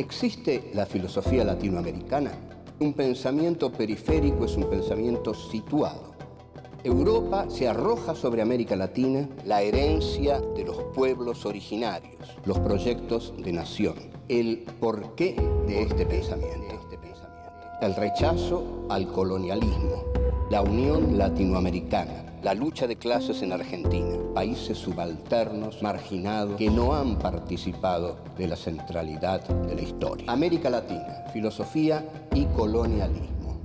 ¿Existe la filosofía latinoamericana? Un pensamiento periférico es un pensamiento situado. Europa se arroja sobre América Latina la herencia de los pueblos originarios, los proyectos de nación, el porqué de este pensamiento, el rechazo al colonialismo, la unión latinoamericana, la lucha de clases en Argentina, países subalternos, marginados, que no han participado de la centralidad de la historia. América Latina, filosofía y colonialismo.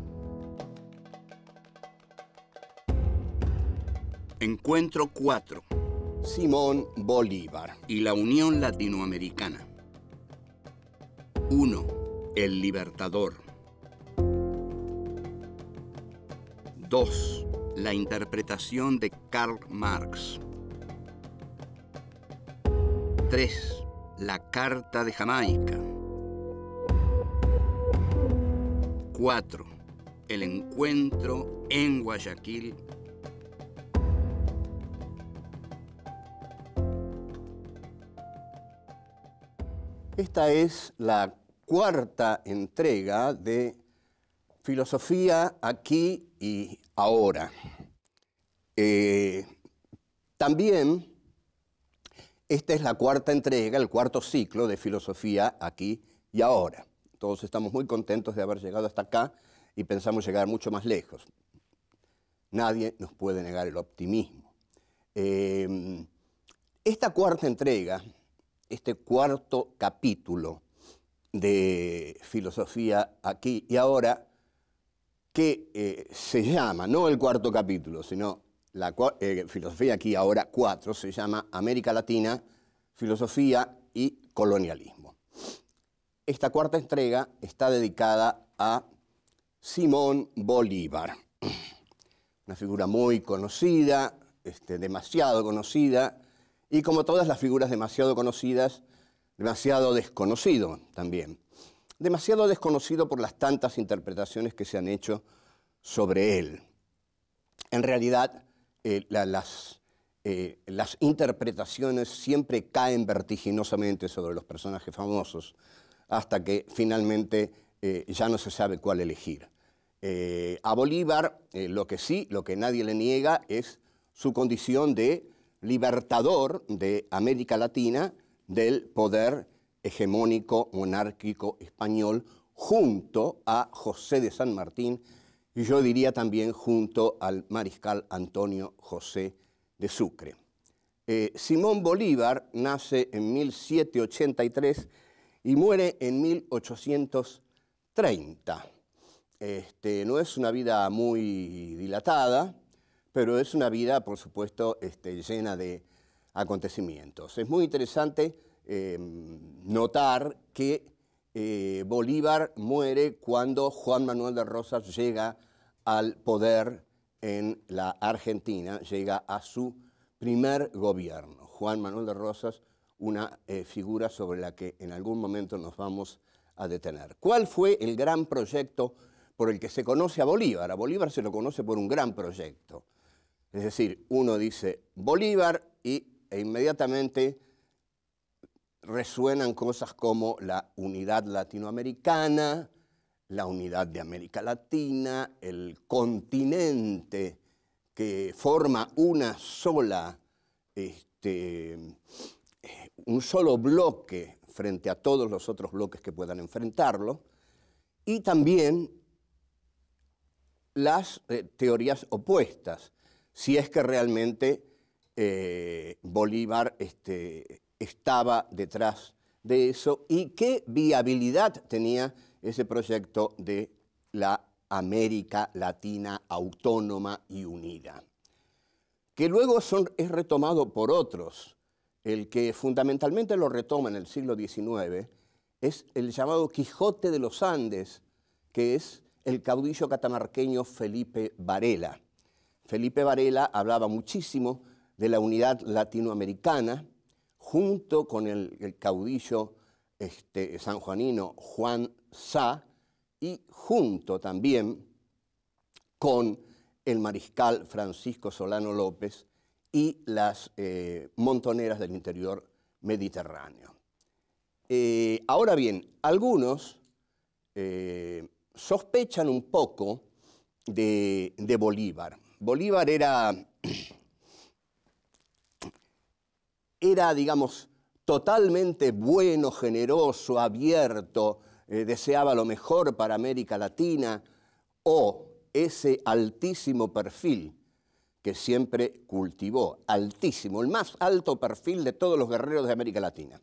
Encuentro 4. Simón Bolívar y la Unión Latinoamericana. 1. El Libertador. 2. La interpretación de Karl Marx. 3. La Carta de Jamaica. 4. El encuentro en Guayaquil. Esta es la cuarta entrega de Filosofía aquí y ahora. También esta es la cuarta entrega, el cuarto ciclo de Filosofía aquí y ahora. Todos estamos muy contentos de haber llegado hasta acá y pensamos llegar mucho más lejos. Nadie nos puede negar el optimismo. Esta cuarta entrega, este cuarto capítulo de Filosofía aquí y ahora, que se llama, no el cuarto capítulo, sino la Filosofía aquí y ahora 4, se llama América Latina, Filosofía y Colonialismo. Esta cuarta entrega está dedicada a Simón Bolívar, una figura muy conocida, demasiado conocida, y como todas las figuras demasiado conocidas, demasiado desconocido también. Demasiado desconocido por las tantas interpretaciones que se han hecho sobre él. En realidad, las interpretaciones siempre caen vertiginosamente sobre los personajes famosos, hasta que finalmente ya no se sabe cuál elegir. A Bolívar, lo que nadie le niega es su condición de libertador de América Latina del poder hegemónico monárquico español, junto a José de San Martín, y yo diría también junto al mariscal Antonio José de Sucre. Simón Bolívar nace en 1783 y muere en 1830. No es una vida muy dilatada, pero es una vida, por supuesto, llena de acontecimientos. Es muy interesante notar que Bolívar muere cuando Juan Manuel de Rosas llega al poder en la Argentina, llega a su primer gobierno. Juan Manuel de Rosas, una figura sobre la que en algún momento nos vamos a detener. ¿Cuál fue el gran proyecto por el que se conoce a Bolívar? A Bolívar se lo conoce por un gran proyecto. Es decir, uno dice Bolívar e inmediatamente resuenan cosas como la unidad latinoamericana, la unidad de América Latina, el continente que forma una sola, un solo bloque frente a todos los otros bloques que puedan enfrentarlo, y también las teorías opuestas, si es que realmente Bolívar estaba detrás de eso y qué viabilidad tenía ese proyecto de la América Latina autónoma y unida, que luego es retomado por otros. El que fundamentalmente lo retoma en el siglo XIX es el llamado Quijote de los Andes, que es el caudillo catamarqueño Felipe Varela. Felipe Varela hablaba muchísimo de la unidad latinoamericana, junto con el caudillo sanjuanino Juan Sá, y junto también con el mariscal Francisco Solano López y las montoneras del interior mediterráneo. Ahora bien, algunos sospechan un poco de Bolívar. Bolívar era, digamos, totalmente bueno, generoso, abierto, deseaba lo mejor para América Latina, o ese altísimo perfil que siempre cultivó, altísimo, el más alto perfil de todos los guerreros de América Latina,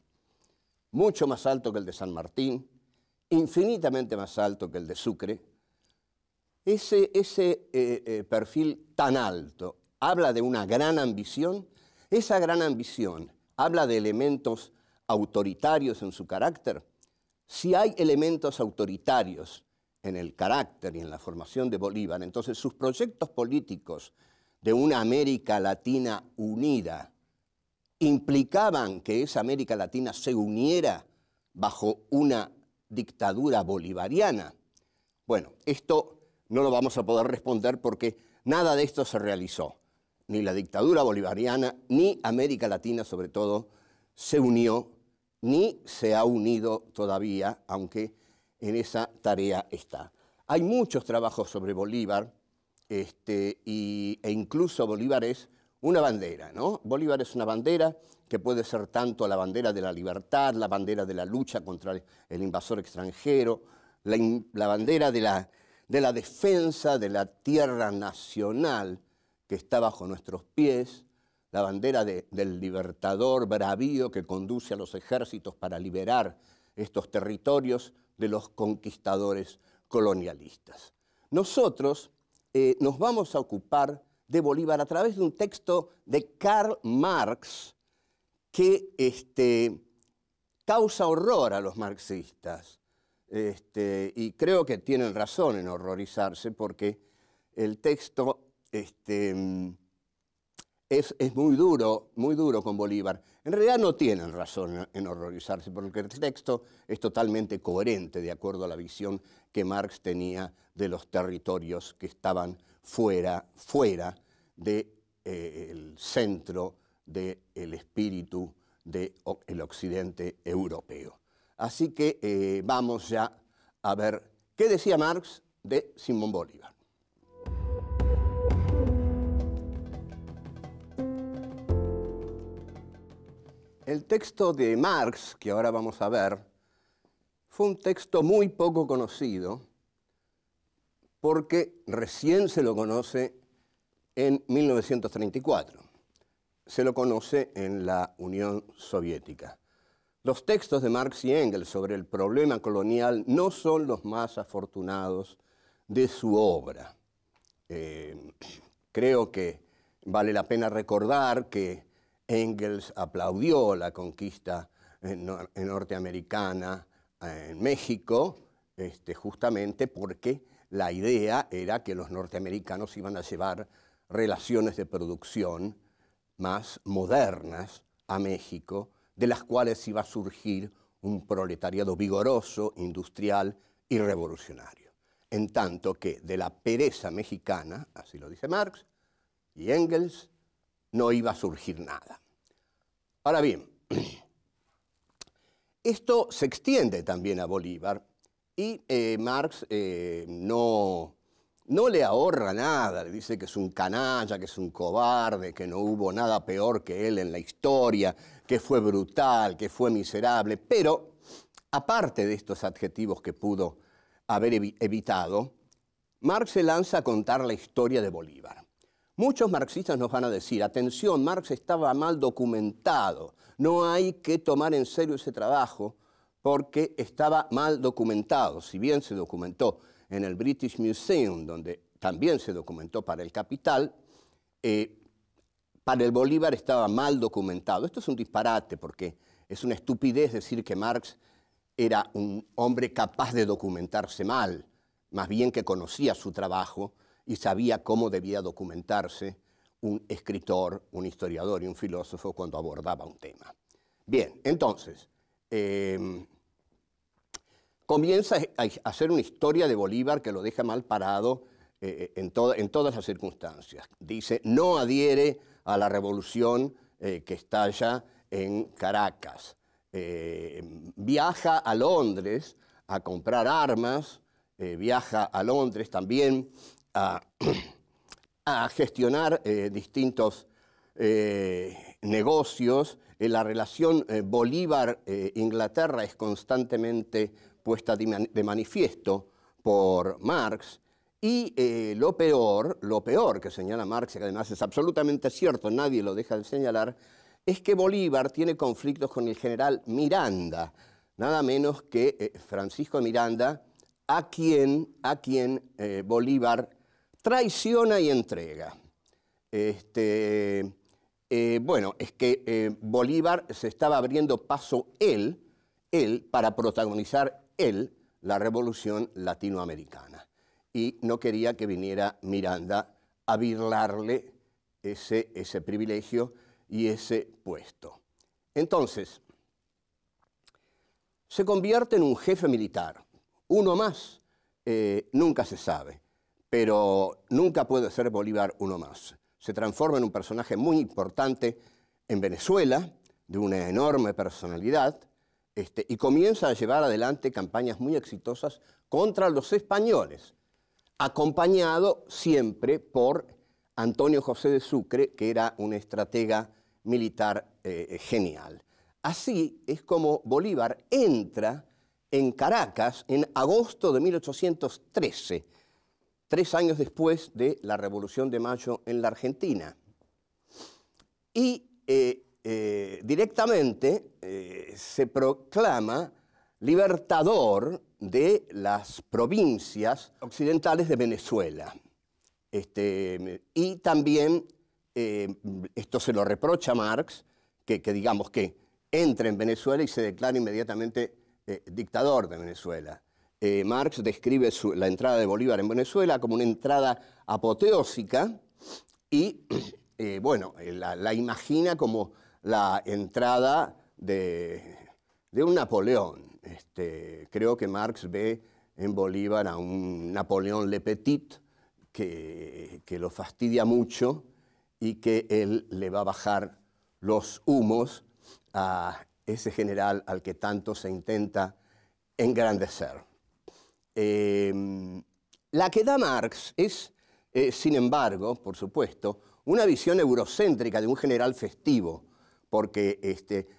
mucho más alto que el de San Martín, infinitamente más alto que el de Sucre. Ese perfil tan alto habla de una gran ambición. Esa gran ambición habla de elementos autoritarios en su carácter. Si hay elementos autoritarios en el carácter y en la formación de Bolívar, entonces sus proyectos políticos de una América Latina unida implicaban que esa América Latina se uniera bajo una dictadura bolivariana. Bueno, esto no lo vamos a poder responder porque nada de esto se realizó. Ni la dictadura bolivariana, ni América Latina sobre todo, se unió, ni se ha unido todavía, aunque en esa tarea está. Hay muchos trabajos sobre Bolívar, e incluso Bolívar es una bandera, ¿no? Bolívar es una bandera que puede ser tanto la bandera de la libertad, la bandera de la lucha contra el invasor extranjero, la bandera de la defensa de la tierra nacional que está bajo nuestros pies, la bandera del libertador bravío que conduce a los ejércitos para liberar estos territorios de los conquistadores colonialistas. Nosotros nos vamos a ocupar de Bolívar a través de un texto de Karl Marx que causa horror a los marxistas. Y creo que tienen razón en horrorizarse porque el texto es muy duro con Bolívar. En realidad no tienen razón en horrorizarse porque el texto es totalmente coherente de acuerdo a la visión que Marx tenía de los territorios que estaban fuera del centro del espíritu del occidente europeo. Así que vamos ya a ver qué decía Marx de Simón Bolívar. El texto de Marx, que ahora vamos a ver, fue un texto muy poco conocido porque recién se lo conoce en 1934. Se lo conoce en la Unión Soviética. Los textos de Marx y Engels sobre el problema colonial no son los más afortunados de su obra. Creo que vale la pena recordar que Engels aplaudió la conquista norteamericana en México, justamente porque la idea era que los norteamericanos iban a llevar relaciones de producción más modernas a México, de las cuales iba a surgir un proletariado vigoroso, industrial y revolucionario. En tanto que de la pereza mexicana, así lo dice Marx y Engels, no iba a surgir nada. Ahora bien, esto se extiende también a Bolívar y Marx no le ahorra nada, le dice que es un canalla, que es un cobarde, que no hubo nada peor que él en la historia, que fue brutal, que fue miserable, pero aparte de estos adjetivos que pudo haber evitado, Marx se lanza a contar la historia de Bolívar. Muchos marxistas nos van a decir, atención, Marx estaba mal documentado, no hay que tomar en serio ese trabajo porque estaba mal documentado, si bien se documentó en el British Museum, donde también se documentó para el Capital, para el Bolívar estaba mal documentado. Esto es un disparate porque es una estupidez decir que Marx era un hombre capaz de documentarse mal, más bien que conocía su trabajo y sabía cómo debía documentarse un escritor, un historiador y un filósofo cuando abordaba un tema. Bien, entonces, comienza a hacer una historia de Bolívar que lo deja mal parado en todas las circunstancias. Dice, no adhiere a la revolución que estalla en Caracas. viaja a Londres a comprar armas, viaja a Londres también a gestionar distintos negocios. La relación Bolívar-Inglaterra es constantemente puesta de manifiesto por Marx. Y lo peor que señala Marx, que además es absolutamente cierto, nadie lo deja de señalar, es que Bolívar tiene conflictos con el general Miranda, nada menos que Francisco de Miranda, a quien Bolívar traiciona y entrega. Bueno, es que Bolívar se estaba abriendo paso él, para protagonizar él la revolución latinoamericana. Y no quería que viniera Miranda a birlarle ese privilegio y ese puesto. Entonces, se convierte en un jefe militar. Uno más, nunca se sabe, pero nunca puede ser Bolívar uno más. Se transforma en un personaje muy importante en Venezuela, de una enorme personalidad, y comienza a llevar adelante campañas muy exitosas contra los españoles, acompañado siempre por Antonio José de Sucre, que era un estratega militar genial. Así es como Bolívar entra en Caracas en agosto de 1813, 3 años después de la Revolución de Mayo en la Argentina. Y directamente se proclama libertador de las provincias occidentales de Venezuela. Y también, esto se lo reprocha a Marx, que digamos que entra en Venezuela y se declara inmediatamente dictador de Venezuela. Marx describe la entrada de Bolívar en Venezuela como una entrada apoteósica y, bueno, la imagina como la entrada de un Napoleón. Creo que Marx ve en Bolívar a un Napoleón Le Petit que lo fastidia mucho y que él le va a bajar los humos a ese general al que tanto se intenta engrandecer. La que da Marx es, sin embargo, por supuesto, una visión eurocéntrica de un general festivo, porque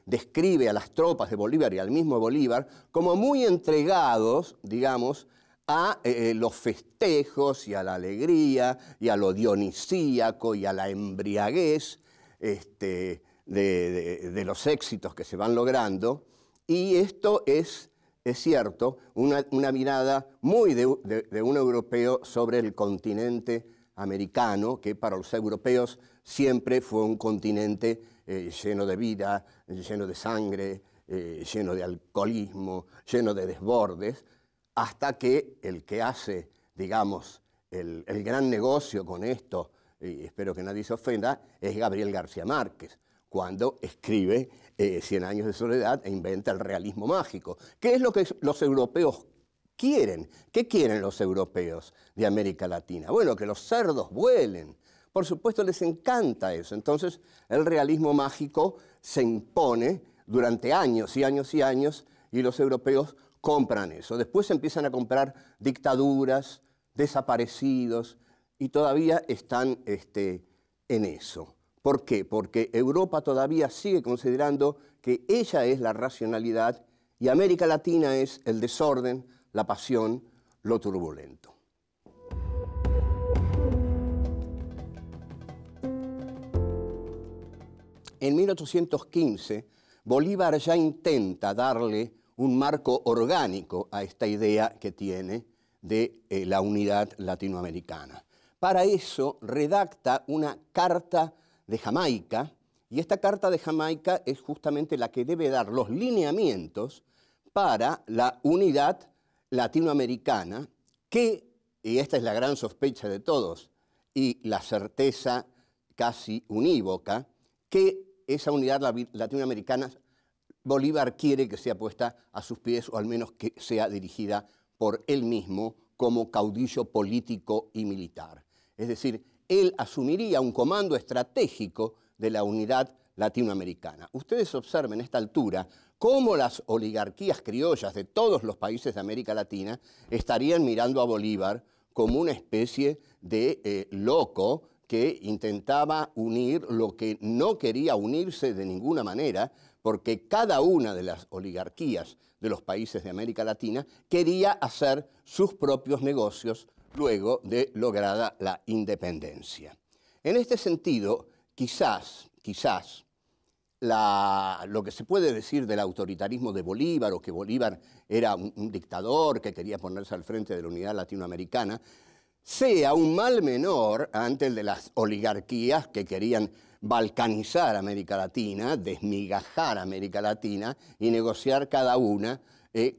describe a las tropas de Bolívar y al mismo Bolívar como muy entregados, digamos, a los festejos y a la alegría y a lo dionisíaco y a la embriaguez de los éxitos que se van logrando. Y esto es cierto, una mirada muy de un europeo sobre el continente americano, que para los europeos siempre fue un continente lleno de vida, lleno de sangre, lleno de alcoholismo, lleno de desbordes, hasta que el que hace, digamos, el gran negocio con esto, y espero que nadie se ofenda, es Gabriel García Márquez, cuando escribe 100 años de soledad e inventa el realismo mágico. ¿Qué es lo que los europeos quieren? ¿Qué quieren los europeos de América Latina? Bueno, que los cerdos vuelen. Por supuesto, les encanta eso. Entonces, el realismo mágico se impone durante años y años y años, y los europeos compran eso. Después empiezan a comprar dictaduras, desaparecidos, y todavía están en eso. ¿Por qué? Porque Europa todavía sigue considerando que ella es la racionalidad y América Latina es el desorden, la pasión, lo turbulento. En 1815, Bolívar ya intenta darle un marco orgánico a esta idea que tiene de la unidad latinoamericana. Para eso redacta una carta de Jamaica, y esta carta de Jamaica es justamente la que debe dar los lineamientos para la unidad latinoamericana, que, y esta es la gran sospecha de todos, y la certeza casi unívoca, que esa unidad latinoamericana Bolívar quiere que sea puesta a sus pies, o al menos que sea dirigida por él mismo como caudillo político y militar. Es decir, él asumiría un comando estratégico de la unidad latinoamericana. Ustedes observen a esta altura cómo las oligarquías criollas de todos los países de América Latina estarían mirando a Bolívar como una especie de loco que intentaba unir lo que no quería unirse de ninguna manera, porque cada una de las oligarquías de los países de América Latina quería hacer sus propios negocios luego de lograda la independencia. En este sentido, quizás lo que se puede decir del autoritarismo de Bolívar, o que Bolívar era un dictador que quería ponerse al frente de la unidad latinoamericana, sea un mal menor ante el de las oligarquías que querían balcanizar América Latina, desmigajar América Latina y negociar cada una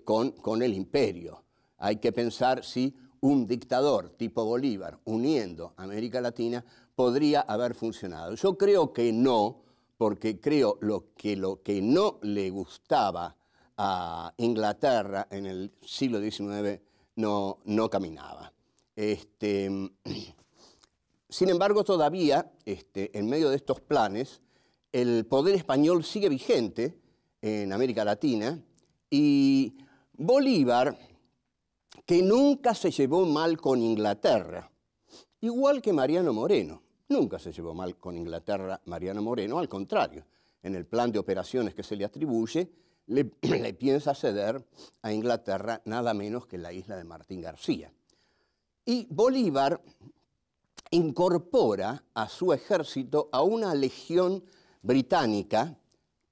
con el imperio. Hay que pensar si un dictador tipo Bolívar uniendo América Latina podría haber funcionado. Yo creo que no, porque creo lo que no le gustaba a Inglaterra en el siglo XIX no caminaba. Sin embargo, todavía, en medio de estos planes, el poder español sigue vigente en América Latina y Bolívar, que nunca se llevó mal con Inglaterra, igual que Mariano Moreno, nunca se llevó mal con Inglaterra Mariano Moreno, al contrario, en el plan de operaciones que se le atribuye, le piensa ceder a Inglaterra nada menos que la isla de Martín García. Y Bolívar incorpora a su ejército a una legión británica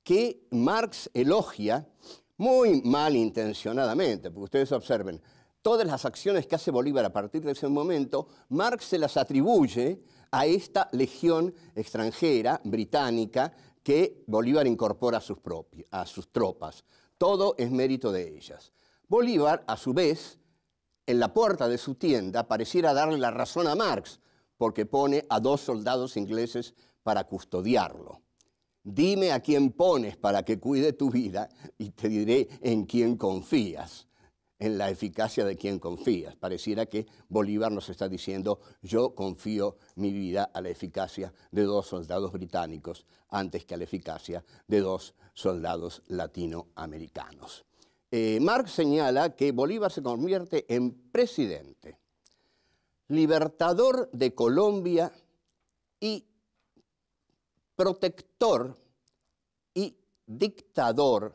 que Marx elogia muy malintencionadamente, porque ustedes observen, todas las acciones que hace Bolívar a partir de ese momento, Marx se las atribuye a esta legión extranjera británica que Bolívar incorpora a sus tropas. Todo es mérito de ellas. Bolívar, a su vez, en la puerta de su tienda pareciera darle la razón a Marx, porque pone a 2 soldados ingleses para custodiarlo. Dime a quién pones para que cuide tu vida y te diré en quién confías, en la eficacia de quién confías. Pareciera que Bolívar nos está diciendo, yo confío mi vida a la eficacia de 2 soldados británicos antes que a la eficacia de 2 soldados latinoamericanos. Marx señala que Bolívar se convierte en presidente, libertador de Colombia y protector y dictador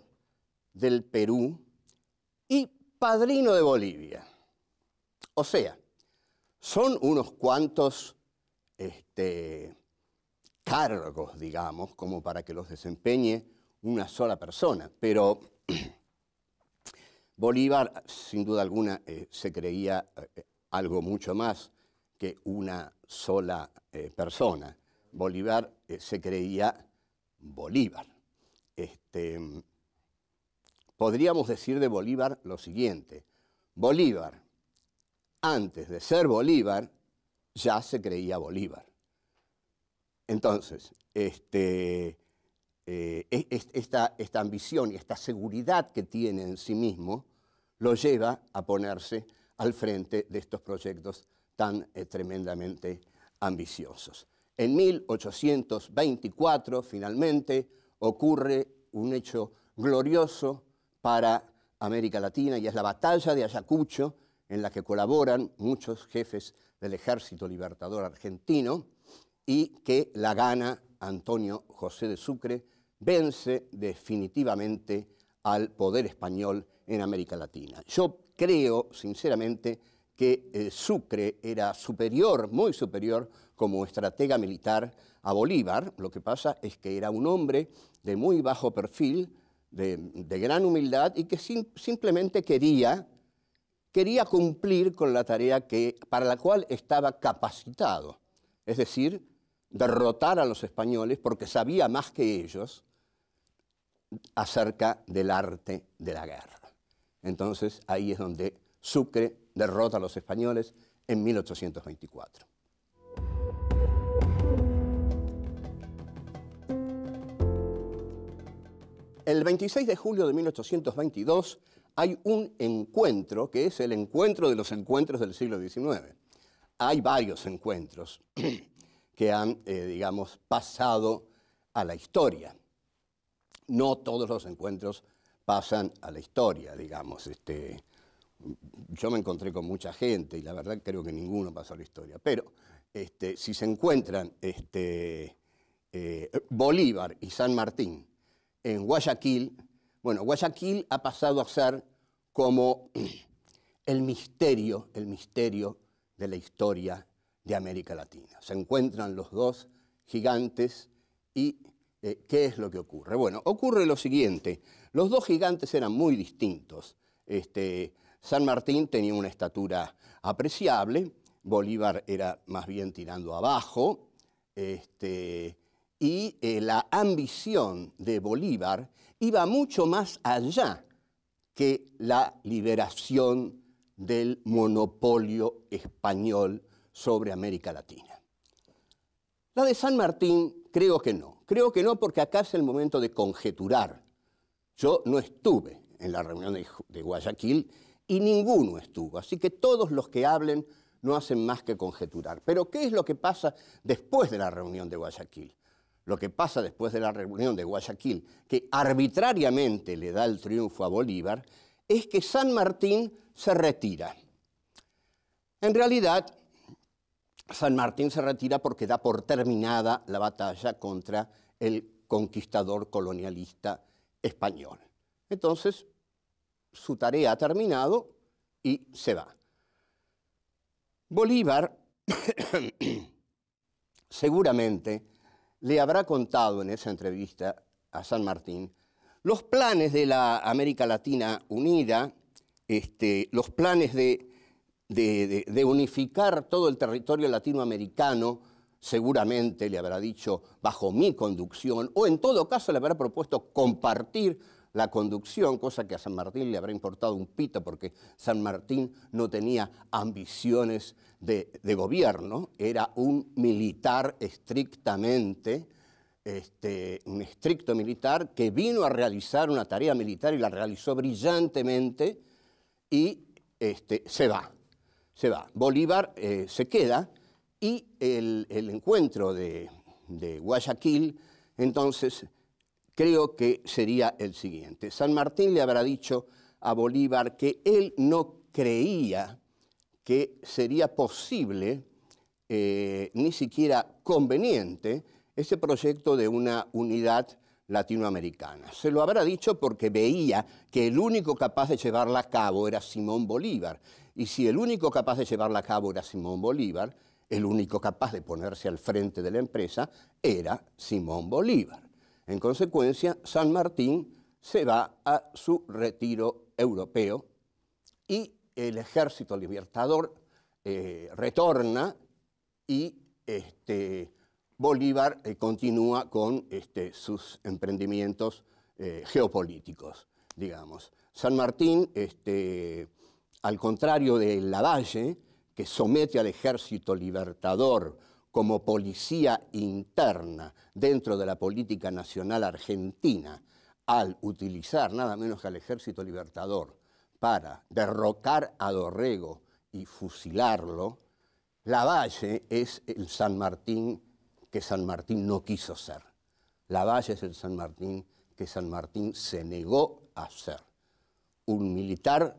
del Perú y padrino de Bolivia. O sea, son unos cuantos cargos, digamos, como para que los desempeñe una sola persona, pero Bolívar, sin duda alguna, se creía algo mucho más que una sola persona. Bolívar se creía Bolívar. Podríamos decir de Bolívar lo siguiente: Bolívar, antes de ser Bolívar, ya se creía Bolívar. Entonces, esta ambición y esta seguridad que tiene en sí mismo lo lleva a ponerse al frente de estos proyectos tan tremendamente ambiciosos. En 1824, finalmente, ocurre un hecho glorioso para América Latina, y es la batalla de Ayacucho, en la que colaboran muchos jefes del Ejército Libertador Argentino, y que la gana Antonio José de Sucre, vence definitivamente al poder español en América Latina. Yo creo, sinceramente, que Sucre era superior, muy superior, como estratega militar a Bolívar. Lo que pasa es que era un hombre de muy bajo perfil, de gran humildad, y que simplemente quería cumplir con la tarea para la cual estaba capacitado. Es decir, derrotar a los españoles, porque sabía más que ellos acerca del arte de la guerra. Entonces, ahí es donde Sucre derrota a los españoles en 1824. El 26 de julio de 1822 hay un encuentro que es el encuentro de los encuentros del siglo XIX. Hay varios encuentros que han, digamos, pasado a la historia. No todos los encuentros pasan a la historia, digamos. Yo me encontré con mucha gente y la verdad creo que ninguno pasó a la historia, pero si se encuentran Bolívar y San Martín en Guayaquil, bueno, Guayaquil ha pasado a ser como el misterio de la historia de América Latina. Se encuentran los dos gigantes y ¿qué es lo que ocurre? Bueno, ocurre lo siguiente, los dos gigantes eran muy distintos. San Martín tenía una estatura apreciable, Bolívar era más bien tirando abajo, y la ambición de Bolívar iba mucho más allá que la liberación del monopolio español sobre América Latina. La de San Martín creo que no porque acá es el momento de conjeturar. Yo no estuve en la reunión de Guayaquil y ninguno estuvo, así que todos los que hablen no hacen más que conjeturar. Pero ¿qué es lo que pasa después de la reunión de Guayaquil? Lo que pasa después de la reunión de Guayaquil, que arbitrariamente le da el triunfo a Bolívar, es que San Martín se retira. En realidad, San Martín se retira porque da por terminada la batalla contra el conquistador colonialista español. Entonces, su tarea ha terminado y se va. Bolívar seguramente le habrá contado en esa entrevista a San Martín los planes de la América Latina unida, los planes de unificar todo el territorio latinoamericano, seguramente le habrá dicho bajo mi conducción, o en todo caso le habrá propuesto compartir la conducción, cosa que a San Martín le habrá importado un pito porque San Martín no tenía ambiciones de gobierno, era un militar estrictamente, un estricto militar que vino a realizar una tarea militar y la realizó brillantemente y se va. Bolívar se queda y el encuentro de Guayaquil, entonces, creo que sería el siguiente. San Martín le habrá dicho a Bolívar que él no creía que sería posible, ni siquiera conveniente, ese proyecto de una unidad latinoamericana. Se lo habrá dicho porque veía que el único capaz de llevarla a cabo era Simón Bolívar. Y si el único capaz de llevarla a cabo era Simón Bolívar, el único capaz de ponerse al frente de la empresa era Simón Bolívar. En consecuencia, San Martín se va a su retiro europeo y el ejército libertador retorna y Bolívar continúa con sus emprendimientos geopolíticos, digamos. San Martín, al contrario de Lavalle, que somete al ejército libertador como policía interna dentro de la política nacional argentina, al utilizar nada menos que al ejército libertador para derrocar a Dorrego y fusilarlo, Lavalle es el San Martín que San Martín no quiso ser. Lavalle es el San Martín que San Martín se negó a ser. Un militar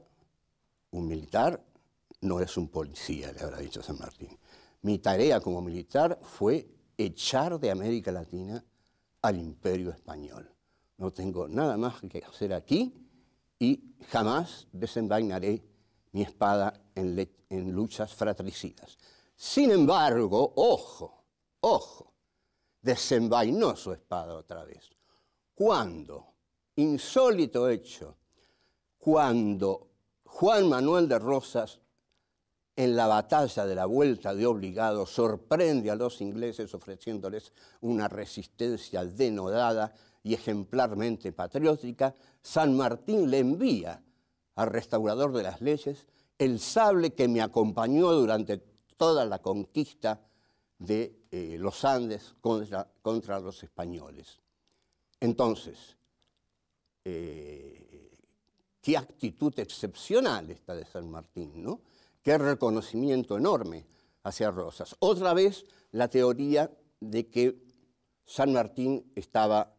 no es un policía, le habrá dicho San Martín. Mi tarea como militar fue echar de América Latina al Imperio Español. No tengo nada más que hacer aquí y jamás desenvainaré mi espada en luchas fratricidas. Sin embargo, ojo, desenvainó su espada otra vez. ¿Cuándo? Insólito hecho. Cuando Juan Manuel de Rosas, en la batalla de la Vuelta de Obligado, sorprende a los ingleses ofreciéndoles una resistencia denodada y ejemplarmente patriótica, San Martín le envía al restaurador de las leyes el sable que me acompañó durante toda la conquista de los Andes contra los españoles. Entonces, qué actitud excepcional esta de San Martín, ¿no? Qué reconocimiento enorme hacia Rosas. Otra vez la teoría de que San Martín estaba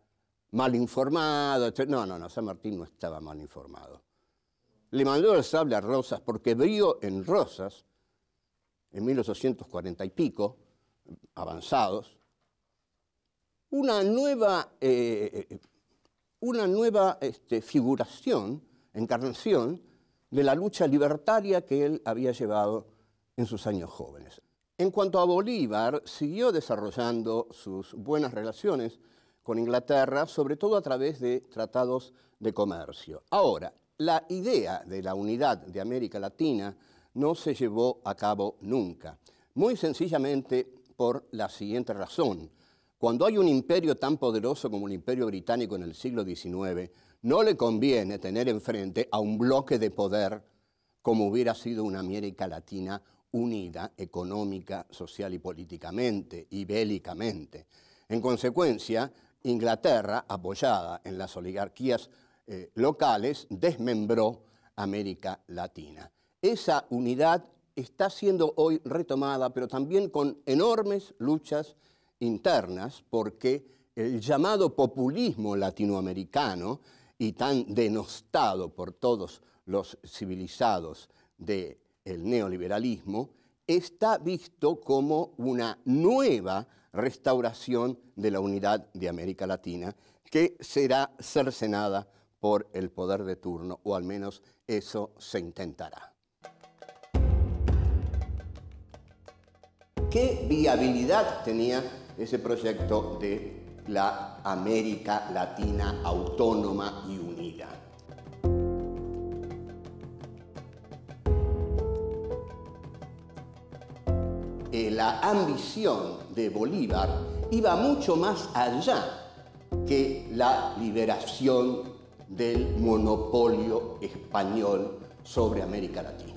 mal informado, etc. No, San Martín no estaba mal informado. Le mandó el sable a Rosas porque vio en Rosas, en 1840 y pico, avanzados, una nueva figuración, encarnación, de la lucha libertaria que él había llevado en sus años jóvenes. En cuanto a Bolívar, siguió desarrollando sus buenas relaciones con Inglaterra, sobre todo a través de tratados de comercio. Ahora, la idea de la unidad de América Latina no se llevó a cabo nunca, muy sencillamente por la siguiente razón. Cuando hay un imperio tan poderoso como el Imperio Británico en el siglo XIX, no le conviene tener enfrente a un bloque de poder como hubiera sido una América Latina unida económica, social y políticamente, y bélicamente. En consecuencia, Inglaterra, apoyada en las oligarquías locales, desmembró América Latina. Esa unidad está siendo hoy retomada, pero también con enormes luchas internas, porque el llamado populismo latinoamericano, y tan denostado por todos los civilizados del neoliberalismo, está visto como una nueva restauración de la unidad de América Latina que será cercenada por el poder de turno, o al menos eso se intentará. ¿Qué viabilidad tenía ese proyecto de la América Latina autónoma y unida? La ambición de Bolívar iba mucho más allá que la liberación del monopolio español sobre América Latina.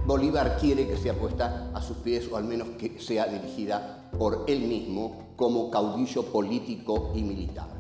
Bolívar quiere que sea puesta a sus pies, o al menos que sea dirigida por él mismo como caudillo político y militar.